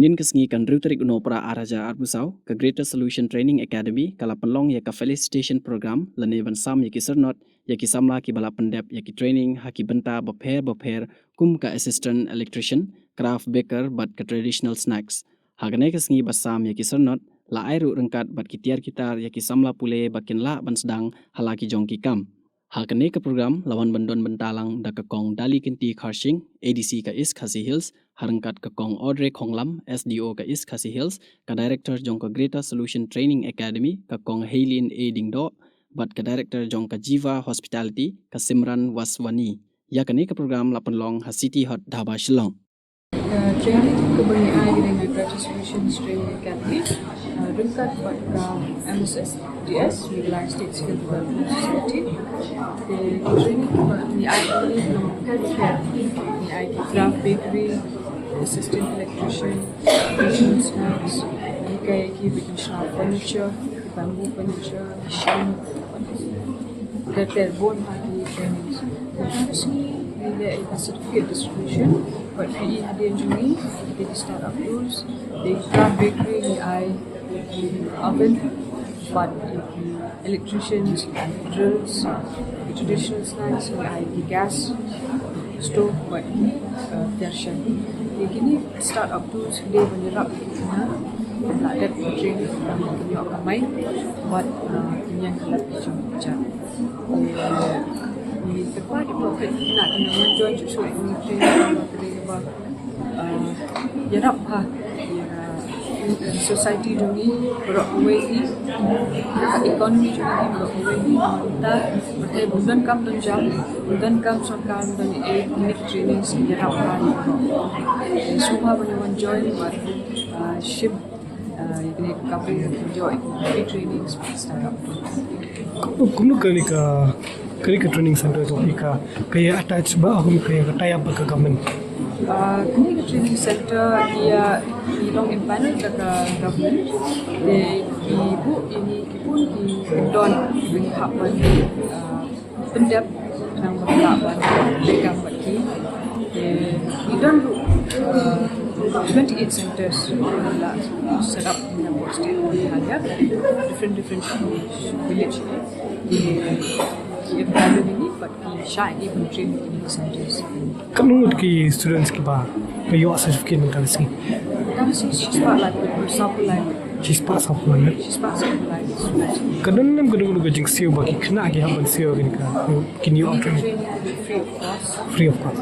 min kesengi kan rutrik uno pra araja arbusau ke Greta Solution Training Academy kala penlong ya ka felicitation program lane ban sam ya ki sernot ya ki samla ki bala pendep ya ki training haki benta bapher kum ka assistant electrician craft baker but ka traditional snacks hagane kesengi basam ya ki sernot la airu rengkat bat ki tiar kitar ya ki samla pule bakin la ban sedang halaki jong ki kam. Hagane ke program lawan bendon bentalang da kekong dali kinti kharshing ADC ka is Khasi Hills harangkat kekong Audrey Khonglam SDO ka is Khasi Hills ka director jong ka Greta Solution Training Academy kekong Haylin A Dingdo bat ka director jong ka Jiva Hospitality ka Simran Waswani ya kane ke program lapan long ha City Hot Dhaba Shillong. Training kebanyakan dengan Greta Solutions Training Academy rengkat pada MSSDS Midland State Skill Development Society. Training ni healthcare, ni craft bakery, assistant electrician, kitchen snacks, jylla bikin shop furniture, bamboo furniture, machine, that bone hagi trainings. Bila certificate distribution, buat PE hadiah Juni, kita startup tools, di craft bakery, di oven, buat electricians, drills, traditional snacks, di gas stove, buat version. Kini startup tools dia menyerap kita nak ada training punya orang main buat yang kelab macam di tempat di profit nak kena join cucu ini training apa jarap society duni berok away ekonomi juga berok away kita bertai bulan kam dan jam bulan kam sarkar dan ini training jarap semua boleh join buat ship ini company join training startup kumno Kerika training center tu kaya attach ba aku kaya tie up ke government. Kerika training center dia long empanel ke government. Ibu ini pun di don bring hapan pendap yang berlawan dekat bagi. Di don 28 centers set up in the state. Ada different village. If I ini, but shine even training in the centers. Kamu ki students ki ba kayo certificate ng kalisi. She's part like sample like. She's part sample like. She's part sample like. Kadang nam kadang lu gajing siyo ba ki kena ki haban siyo gini ka. Can you training free of cost. Free of cost.